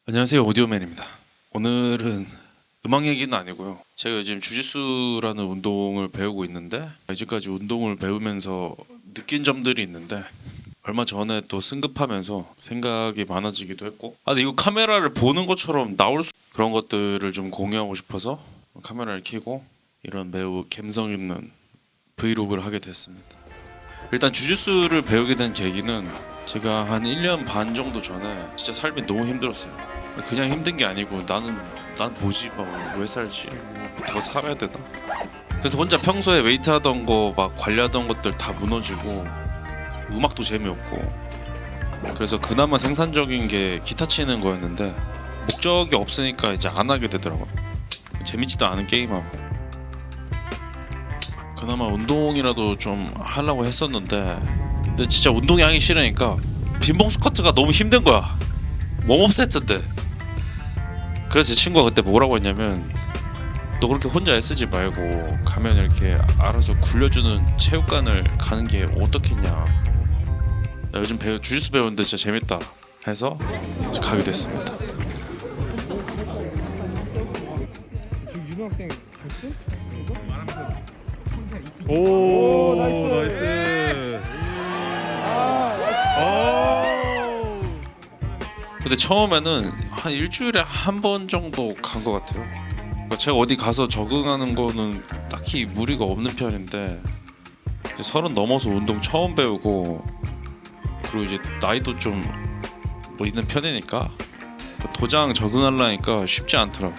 안녕하세요, 오디오맨입니다. 오늘은 음악 얘기는 아니고요. 제가 요즘 주짓수라는 운동을 배우고 있는데 이제까지 운동을 배우면서 느낀 점들이 있는데 얼마 전에 또 승급하면서 생각이 많아지기도 했고 근데 이거 카메라를 보는 것처럼 나올 그런 것들을 좀 공유하고 싶어서 카메라를 켜고 이런 매우 감성 있는 브이로그를 하게 됐습니다. 일단 주짓수를 배우게 된 계기는 제가 한 1년 반 정도 전에 진짜 삶이 너무 힘들었어요. 그냥 힘든 게 아니고 난 뭐지 왜 살지 더 살아야 되나. 그래서 혼자 평소에 웨이트 하던 거 막 관리하던 것들 다 무너지고 음악도 재미없고 그래서 그나마 생산적인 게 기타 치는 거였는데 목적이 없으니까 이제 안 하게 되더라고요. 재밌지도 않은 게임하고 그나마 운동이라도 좀 하려고 했었는데 근데 진짜 운동이 하기 싫으니까 빈봉 스쿼트가 너무 힘든 거야. 웜업 세트인데. 그래서 제 친구가 그때 뭐라고 했냐면 너 그렇게 혼자 애쓰지 말고 가면 이렇게 알아서 굴려주는 체육관을 가는 게 어떻겠냐. 나 요즘 주짓수 배우는데 진짜 재밌다 해서 가게 됐습니다. 지금 유학생 됐어? 오, 나이스. 근데 처음에는 한 일주일에 한 번 정도 간 것 같아요. 그러니까 제가 어디 가서 적응하는 거는 딱히 무리가 없는 편인데 30 넘어서 운동 처음 배우고 그리고 이제 나이도 좀 뭐 있는 편이니까 도장 적응하려니까 쉽지 않더라고.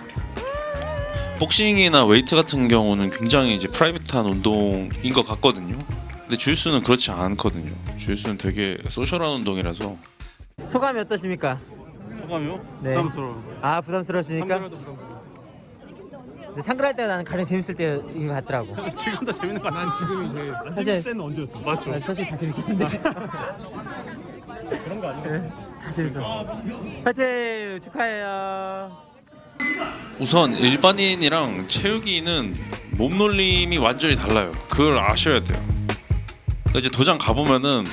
복싱이나 웨이트 같은 경우는 굉장히 이제 프라이빗한 운동인 것 같거든요. 근데 주짓수는 그렇지 않거든요. 주짓수는 되게 소셜한 운동이라서. 소감이 어떠십니까? 소감이요? 네. 부담스러워. 아 부담스러우시니까? 상대라도 부담스러워. 근데 상글할 때가 나는 가장 재밌을 때인 것 같더라고. 지금 다 재밌는 거 같아. 난 지금이 제일. 안 사실- 재밌을 때는 언제였어? 맞죠. 아, 사실 다 재밌겠는데. 그런 거 아니야? 네, 다 재밌어. 파이팅 축하해요. 우선 일반인이랑 체육인은 몸놀림이 완전히 달라요. 그걸 아셔야 돼요. 그러니까 이제 도장 가보면은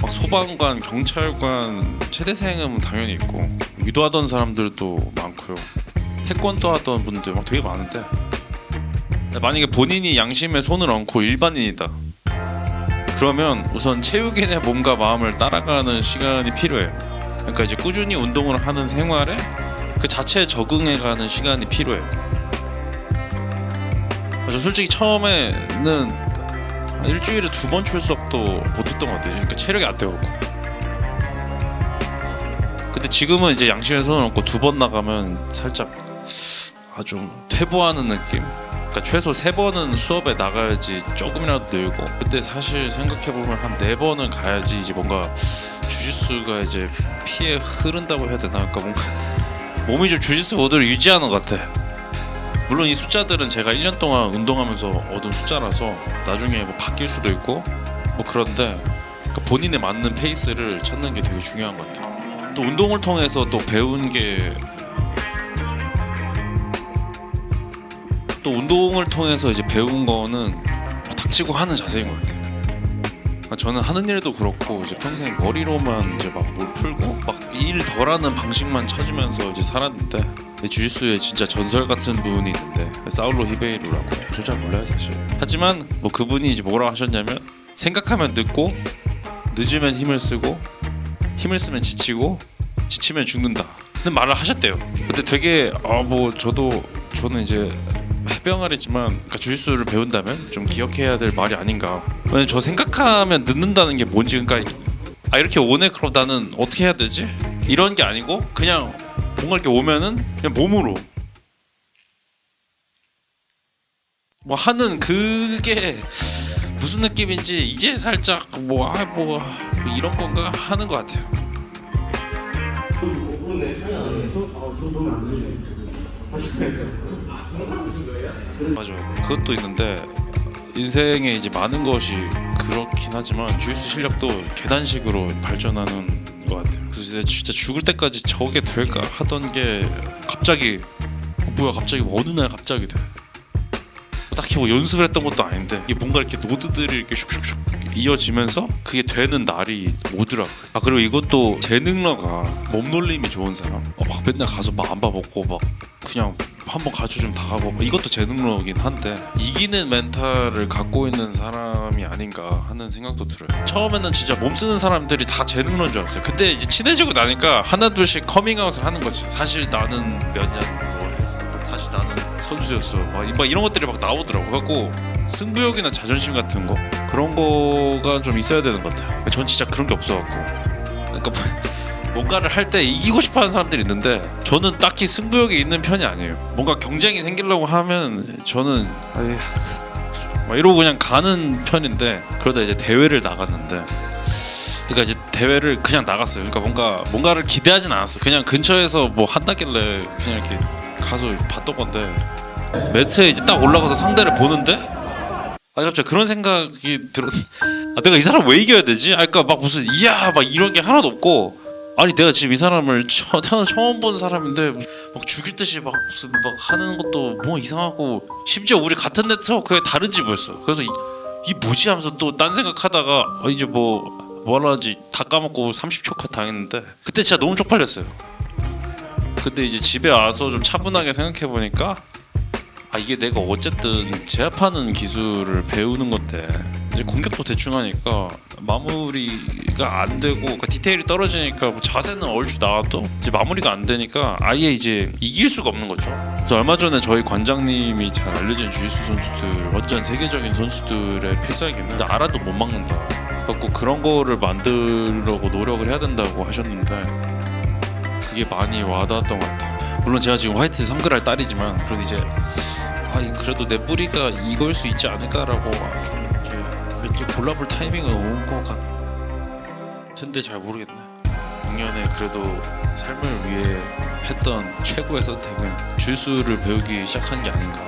막 소방관, 경찰관, 체대생은 당연히 있고 유도하던 사람들도 많고요. 태권도 하던 분들 막 되게 많은데 만약에 본인이 양심에 손을 얹고 일반인이다. 그러면 우선 체육인의 몸과 마음을 따라가는 시간이 필요해요. 그러니까 이제 꾸준히 운동을 하는 생활에 그 자체에 적응해가는 시간이 필요해요. 저 솔직히 처음에는 한 일주일에 2번 출석도 못했던 것 같아요. 그러니까 체력이 안 되고. 근데 지금은 이제 양심에 손을 얹고 2번 나가면 살짝 좀 퇴보하는 느낌? 그러니까 최소 3번은 수업에 나가야지 조금이라도 늘고 그때 사실 생각해보면 한 4번은 가야지 이제 뭔가 주짓수가 이제 피에 흐른다고 해야 되나? 그러니까 뭔가 몸이 좀 주짓수 모드를 유지하는 것 같아. 물론 이 숫자들은 제가 1년 동안 운동하면서 얻은 숫자라서 나중에 뭐 바뀔 수도 있고 뭐 그런데 그러니까 본인에 맞는 페이스를 찾는 게 되게 중요한 것 같아요. 또 운동을 통해서 또 배운 게 또 운동을 통해서 이제 배운 거는 닥치고 하는 자세인 것 같아요. 그러니까 저는 하는 일도 그렇고 이제 평생 머리로만 이제 막 뭘 풀고 막 일 덜하는 방식만 찾으면서 이제 살았는데 주짓수에 진짜 전설 같은 분이 있는데 사울로 히베이루라고 저 잘 몰라요 사실. 하지만 뭐 그분이 이제 뭐라 하셨냐면 생각하면 늦고 늦으면 힘을 쓰고 힘을 쓰면 지치고 지치면 죽는다 는 말을 하셨대요. 근데 되게 뭐 저는 이제 해병아리지만 그러니까 주짓수를 배운다면 좀 기억해야 될 말이 아닌가. 왜냐면 저 생각하면 늦는다는 게 뭔지 그러니까 이렇게 오네 그럼 나는 어떻게 해야 되지? 이런 게 아니고 그냥 뭔가 이렇게 오면은 그냥 몸으로 뭐 하는 그게 무슨 느낌인지 이제 살짝 뭐 이런 건가 하는 것 같아요. 맞아요. 그것도 있는데 인생에 이제 많은 것이 그렇긴 하지만 주짓수 실력도 계단식으로 발전하는 것 같아요. 그래서 진짜 죽을 때까지 저게 될까 하던 게 갑자기 뭐야 갑자기 어느 날 갑자기 돼. 딱히 뭐 연습을 했던 것도 아닌데 이게 뭔가 이렇게 노드들이 이렇게 슉슉슉 이어지면서 그게 되는 날이 오더라고요. 아 그리고 이것도 재능러가 몸놀림이 좋은 사람 막 맨날 가서 막 안 봐먹고 막 그냥 한번 가르쳐주면 다 하고 이것도 재능러긴 한데 이기는 멘탈을 갖고 있는 사람이 아닌가 하는 생각도 들어요. 처음에는 진짜 몸 쓰는 사람들이 다 재능러인 줄 알았어요. 근데 이제 친해지고 나니까 하나둘씩 커밍아웃을 하는 거지. 사실 나는 몇 년 뭐 했어. 사실 나는 선수였어. 막 이런 것들이 막 나오더라고. 갖고 승부욕이나 자존심 같은 거 그런 거가 좀 있어야 되는 것 같아요. 전 진짜 그런 게 없어갖고 그러니까 뭔가를 할 때 이기고 싶어하는 사람들이 있는데 저는 딱히 승부욕이 있는 편이 아니에요. 뭔가 경쟁이 생기려고 하면 저는 막 이러고 그냥 가는 편인데 그러다 이제 대회를 나갔는데 그러니까 이제 대회를 그냥 나갔어요. 그러니까 뭔가를 기대하진 않았어. 그냥 근처에서 뭐 한다길래 그냥 이렇게 가서 봤던 건데 매트에 이제 딱 올라가서 상대를 보는데 아니 갑자기 그런 생각이 들어. 아, 내가 이 사람 왜 이겨야 되지? 아, 그러니까 막 무슨 이야 막 이런 게 하나도 없고 아니 내가 지금 이 사람을 태어나 처음 본 사람인데 막 죽일 듯이 막 무슨 막 하는 것도 뭐 이상하고 심지어 우리 같은 네트워크에 다른 집이었어. 그래서 이 뭐지 하면서 또 딴 생각하다가 이제 뭐 하지 다 까먹고 30초 컷 당했는데 그때 진짜 너무 쪽팔렸어요. 근데 이제 집에 와서 좀 차분하게 생각해 보니까 아 이게 내가 어쨌든 제압하는 기술을 배우는 건데 이제 공격도 대충 하니까 마무리가 안 되고 그러니까 디테일이 떨어지니까 뭐 자세는 얼추 나와도 이제 마무리가 안 되니까 아예 이제 이길 수가 없는 거죠. 그래서 얼마 전에 저희 관장님이 잘 알려진 주짓수 선수들 완전 세계적인 선수들의 필살기는 알아도 못 막는다. 그래서 그런 거를 만들려고 노력을 해야 된다고 하셨는데 그게 많이 와닿았던 것 같아요. 물론 제가 지금 화이트 3그랄 딸이지만 그래도 이제 그래도 내 뿌리가 이걸 수 있지 않을까라고 좀 이렇게 골라볼 타이밍은 온 것 같은데 잘 모르겠네. 작년에 그래도 삶을 위해 했던 최고의 선택은 주짓수를 배우기 시작한 게 아닌가.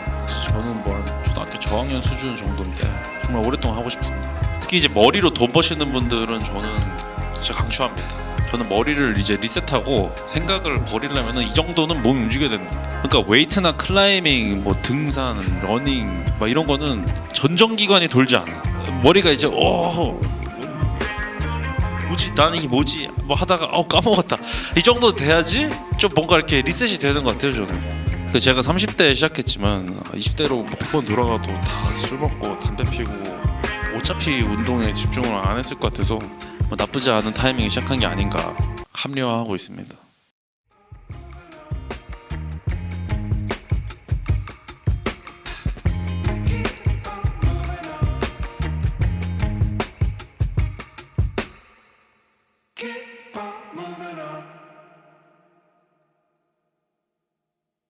저는 뭐 한 초등학교 저학년 수준 정도인데 정말 오랫동안 하고 싶습니다. 특히 이제 머리로 돈 버시는 분들은 저는 진짜 강추합니다. 저는 머리를 이제 리셋하고 생각을 버리려면 이 정도는 몸이 움직여야 되는 것 같아요. 그러니까 웨이트나 클라이밍, 뭐 등산, 러닝 막 이런 거는 전정기관이 돌지 않아. 머리가 이제 뭐지 나는 이게 뭐지 뭐 하다가 까먹었다 이 정도 돼야지 좀 뭔가 이렇게 리셋이 되는 것 같아요. 저는 제가 30대에 시작했지만 20대로 100번 돌아가도 다 술 먹고 담배 피고 어차피 운동에 집중을 안 했을 것 같아서 뭐 나쁘지 않은 타이밍에 시작한 게 아닌가 합리화하고 있습니다. Keep on moving on.